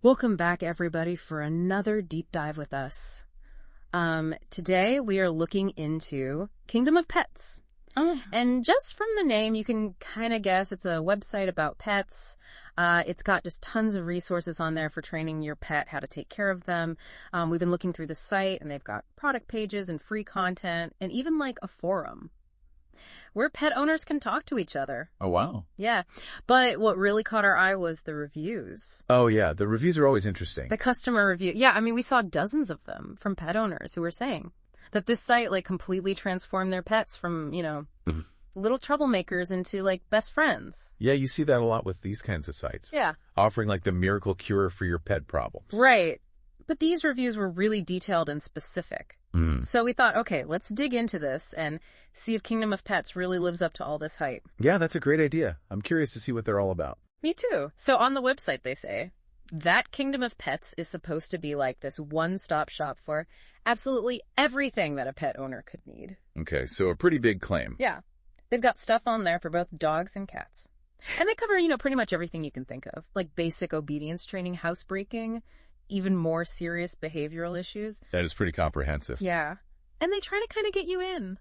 Welcome back, everybody, for another deep dive with us. Today we are looking into Kingdom of Pets. Oh. And just from the name, you can kind of guess it's a website about pets. It's got just tons of resources on there for training your pet, how to take care of them. We've been looking through the site, and they've got product pages and free content, and even like a forum where pet owners can talk to each other. Oh, wow. Yeah. But what really caught our eye was the reviews. Oh, yeah. The reviews are always interesting. The customer review. Yeah, I mean, we saw dozens of them from pet owners who were saying that this site, like, completely transformed their pets from, little troublemakers into, like, best friends. Yeah, you see that a lot with these kinds of sites. Yeah. Offering, like, the miracle cure for your pet problems. Right. But these reviews were really detailed and specific. So we thought, okay, let's dig into this and see if Kingdom of Pets really lives up to all this hype. Yeah, that's a great idea. I'm curious to see what they're all about. Me too. So on the website, they say that Kingdom of Pets is supposed to be like this one-stop shop for absolutely everything that a pet owner could need. Okay, so a pretty big claim. Yeah. They've got stuff on there for both dogs and cats. And they cover, pretty much everything you can think of, like basic obedience training, housebreaking, even more serious behavioral issues. That is pretty comprehensive. Yeah. And they try to kind of get you in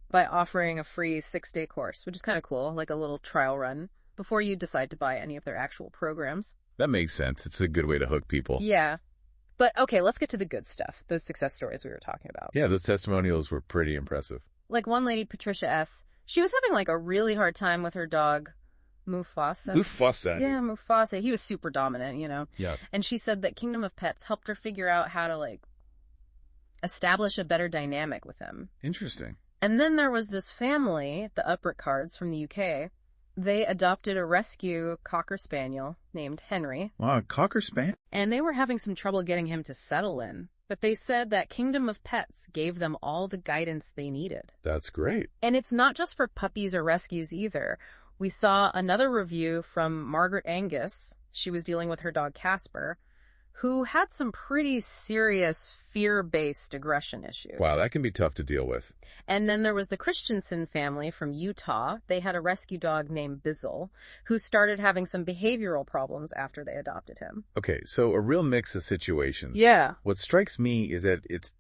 by offering a free 6-day course, which is kind of cool, like a little trial run before you decide to buy any of their actual programs. That makes sense. It's a good way to hook people. Yeah. But okay, let's get to the good stuff, those success stories we were talking about. Yeah, those testimonials were pretty impressive. Like one lady, Patricia S., she was having like a really hard time with her dog, Mufasa. Mufasa. Yeah, Mufasa. He was super dominant, Yeah. And she said that Kingdom of Pets helped her figure out how to, like, establish a better dynamic with him. Interesting. And then there was this family, the Upricards from the UK. They adopted a rescue Cocker Spaniel named Henry. Wow, Cocker Spaniel? And they were having some trouble getting him to settle in. But they said that Kingdom of Pets gave them all the guidance they needed. That's great. And it's not just for puppies or rescues either. We saw another review from Margaret Angus. She was dealing with her dog Casper, who had some pretty serious fear-based aggression issues. Wow, that can be tough to deal with. And then there was the Christensen family from Utah. They had a rescue dog named Bizzle, who started having some behavioral problems after they adopted him. Okay, so a real mix of situations. Yeah. What strikes me is that it's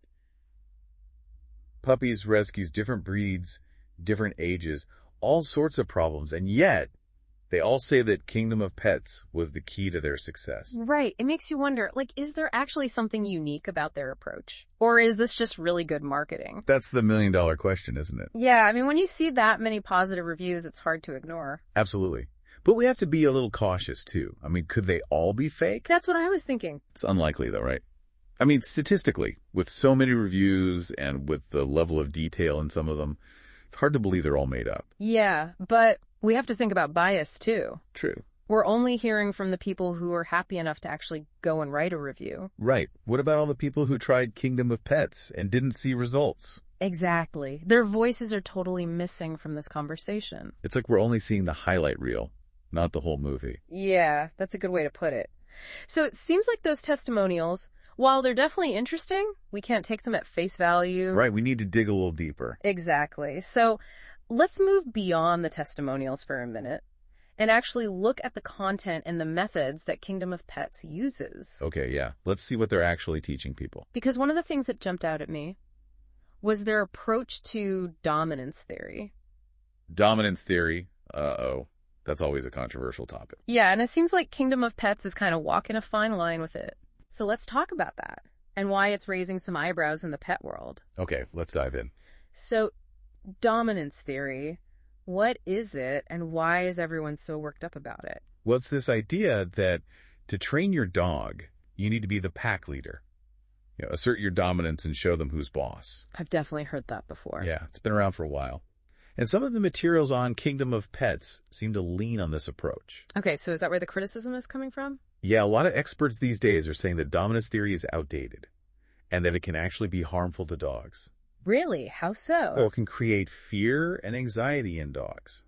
puppies, rescues, different breeds, different ages, all sorts of problems, and yet they all say that Kingdom of Pets was the key to their success. Right. It makes you wonder, like, is there actually something unique about their approach? Or is this just really good marketing? That's the million-dollar question, isn't it? Yeah, I mean, when you see that many positive reviews, it's hard to ignore. Absolutely. But we have to be a little cautious, too. I mean, could they all be fake? That's what I was thinking. It's unlikely, though, right? I mean, statistically, with so many reviews and with the level of detail in some of them, it's hard to believe they're all made up. Yeah, but we have to think about bias, too. True. We're only hearing from the people who are happy enough to actually go and write a review. Right. What about all the people who tried Kingdom of Pets and didn't see results? Exactly. Their voices are totally missing from this conversation. It's like we're only seeing the highlight reel, not the whole movie. Yeah, that's a good way to put it. So it seems like those testimonials, while they're definitely interesting, we can't take them at face value. Right. We need to dig a little deeper. Exactly. So let's move beyond the testimonials for a minute and actually look at the content and the methods that Kingdom of Pets uses. Okay, yeah. Let's see what they're actually teaching people. Because one of the things that jumped out at me was their approach to dominance theory. Dominance theory. Uh-oh. That's always a controversial topic. Yeah, and it seems like Kingdom of Pets is kind of walking a fine line with it. So let's talk about that and why it's raising some eyebrows in the pet world. Okay, let's dive in. So, dominance theory, what is it and why is everyone so worked up about it? Well, it's this idea that to train your dog, you need to be the pack leader. Assert your dominance and show them who's boss. I've definitely heard that before. Yeah, it's been around for a while. And some of the materials on Kingdom of Pets seem to lean on this approach. Okay, so is that where the criticism is coming from? Yeah, a lot of experts these days are saying that dominance theory is outdated and that it can actually be harmful to dogs. Really? How so? Well, it can create fear and anxiety in dogs,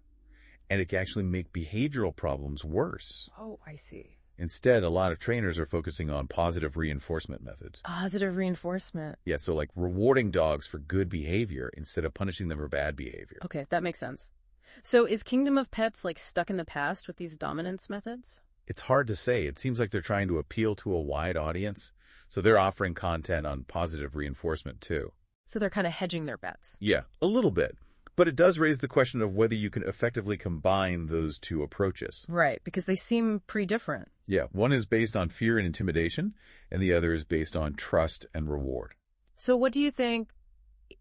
and it can actually make behavioral problems worse. Oh, I see. Instead, a lot of trainers are focusing on positive reinforcement methods. Positive reinforcement. Yeah, so like rewarding dogs for good behavior instead of punishing them for bad behavior. Okay, that makes sense. So is Kingdom of Pets like stuck in the past with these dominance methods? It's hard to say. It seems like they're trying to appeal to a wide audience, so they're offering content on positive reinforcement too. So they're kind of hedging their bets. Yeah, a little bit. But it does raise the question of whether you can effectively combine those two approaches. Right, because they seem pretty different. Yeah, one is based on fear and intimidation, and the other is based on trust and reward. So what do you think?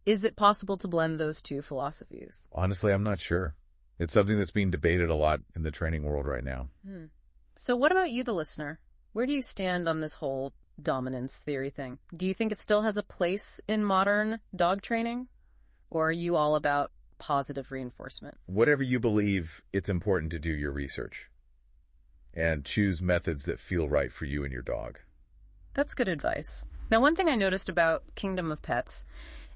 Is it possible to blend those two philosophies? Honestly, I'm not sure. It's something that's being debated a lot in the training world right now. So what about you, the listener? Where do you stand on this whole dominance theory thing? Do you think it still has a place in modern dog training? Or are you all about positive reinforcement? Whatever you believe, it's important to do your research and choose methods that feel right for you and your dog. That's good advice. Now, one thing I noticed about Kingdom of Pets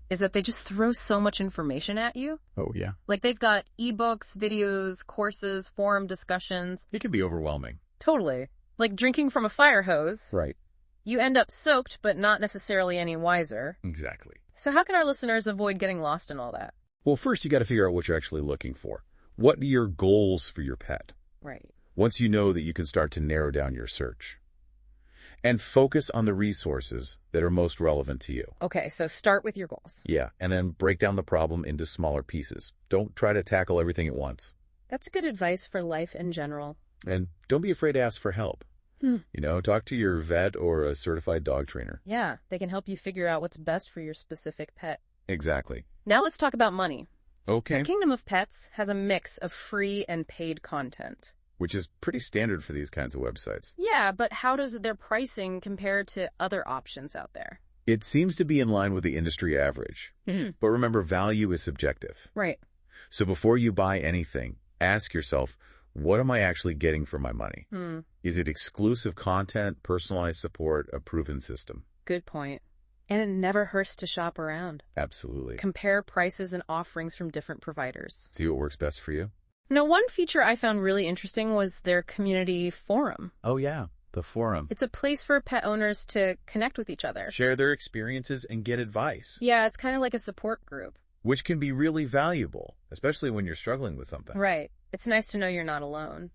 is that they just throw so much information at you. Oh, yeah. Like they've got ebooks, videos, courses, forum discussions. It can be overwhelming. Totally. Like drinking from a fire hose. Right. You end up soaked, but not necessarily any wiser. Exactly. So how can our listeners avoid getting lost in all that? Well, first you got to figure out what you're actually looking for. What are your goals for your pet? Right. Once you know that, you can start to narrow down your search. And focus on the resources that are most relevant to you. Okay, so start with your goals. Yeah, and then break down the problem into smaller pieces. Don't try to tackle everything at once. That's good advice for life in general. And don't be afraid to ask for help. Talk to your vet or a certified dog trainer. Yeah, they can help you figure out what's best for your specific pet. Exactly. Now let's talk about money. Okay. Kingdom of Pets has a mix of free and paid content. Which is pretty standard for these kinds of websites. Yeah, but how does their pricing compare to other options out there? It seems to be in line with the industry average. But remember, value is subjective. Right. So before you buy anything, ask yourself, what am I actually getting for my money? Is it exclusive content, personalized support, a proven system? Good point. And it never hurts to shop around. Absolutely. Compare prices and offerings from different providers. See what works best for you. Now, one feature I found really interesting was their community forum. Oh, yeah. The forum. It's a place for pet owners to connect with each other. Share their experiences and get advice. Yeah, it's kind of like a support group. Which can be really valuable, especially when you're struggling with something. Right. It's nice to know you're not alone.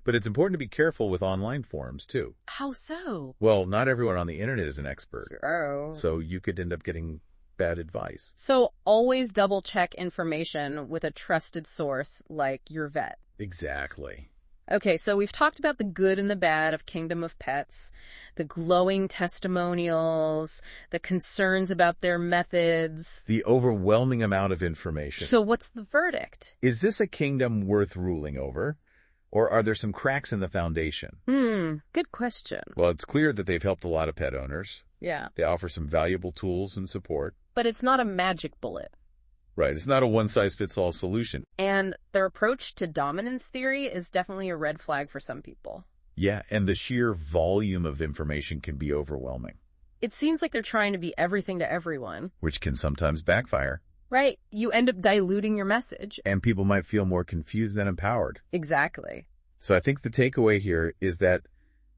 But it's important to be careful with online forums, too. How so? Well, not everyone on the internet is an expert. Oh. So you could end up getting bad advice. So always double check information with a trusted source like your vet. Exactly. Okay, so we've talked about the good and the bad of Kingdom of Pets, the glowing testimonials, the concerns about their methods. The overwhelming amount of information. So what's the verdict? Is this a kingdom worth ruling over? Or are there some cracks in the foundation? Good question. Well, it's clear that they've helped a lot of pet owners. Yeah. They offer some valuable tools and support. But it's not a magic bullet. Right, it's not a one-size-fits-all solution. And their approach to dominance theory is definitely a red flag for some people. Yeah, and the sheer volume of information can be overwhelming. It seems like they're trying to be everything to everyone. Which can sometimes backfire. Right. You end up diluting your message. And people might feel more confused than empowered. Exactly. So I think the takeaway here is that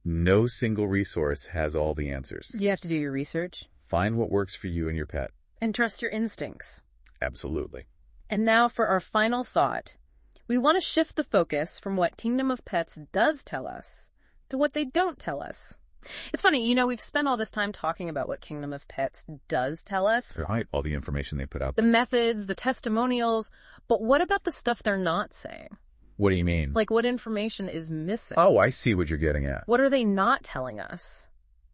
no single resource has all the answers. You have to do your research. Find what works for you and your pet. And trust your instincts. Absolutely. And now for our final thought. We want to shift the focus from what Kingdom of Pets does tell us to what they don't tell us. It's funny, we've spent all this time talking about what Kingdom of Pets does tell us. Right, all the information they put out The there. methods, the testimonials, but what about the stuff they're not saying? What do you mean? Like what information is missing? Oh, I see what you're getting at. What are they not telling us?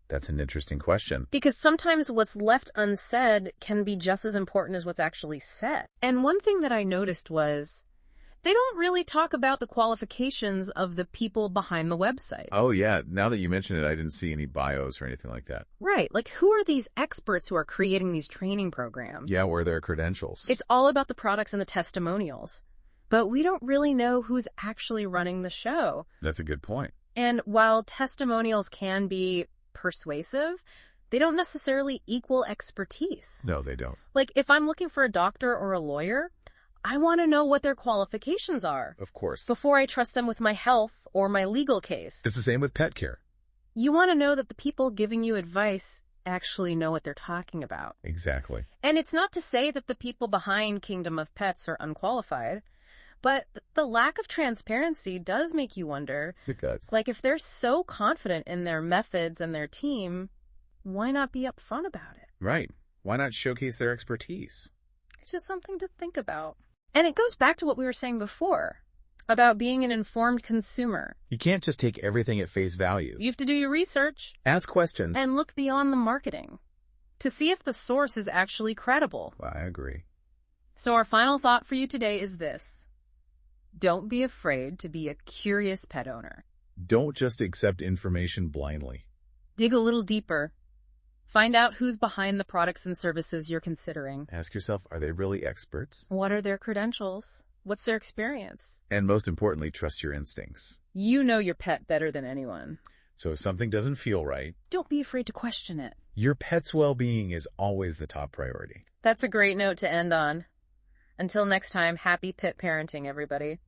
That's an interesting question. Because sometimes what's left unsaid can be just as important as what's actually said. And one thing that I noticed was they don't really talk about the qualifications of the people behind the website. Oh, yeah. Now that you mention it, I didn't see any bios or anything like that. Right. Like, who are these experts who are creating these training programs? Yeah, where are their credentials? It's all about the products and the testimonials. But we don't really know who's actually running the show. That's a good point. And while testimonials can be persuasive, they don't necessarily equal expertise. No, they don't. Like, if I'm looking for a doctor or a lawyer, I want to know what their qualifications are Of course. before I trust them with my health or my legal case. It's the same with pet care. You want to know that the people giving you advice actually know what they're talking about. Exactly. And it's not to say that the people behind Kingdom of Pets are unqualified, But the lack of transparency does make you wonder, It does. like if they're so confident in their methods and their team, why not be upfront about it? Right. Why not showcase their expertise? It's just something to think about. And it goes back to what we were saying before about being an informed consumer. You can't just take everything at face value. You have to do your research Ask questions. and look beyond the marketing to see if the source is actually credible. I agree. So our final thought for you today is this. Don't be afraid to be a curious pet owner. Don't just accept information blindly. Dig a little deeper. Find out who's behind the products and services you're considering. Ask yourself, are they really experts? What are their credentials? What's their experience? And most importantly, trust your instincts. You know your pet better than anyone. So if something doesn't feel right, Don't be afraid to question it. your pet's well-being is always the top priority. That's a great note to end on. Until next time, happy pet parenting, everybody.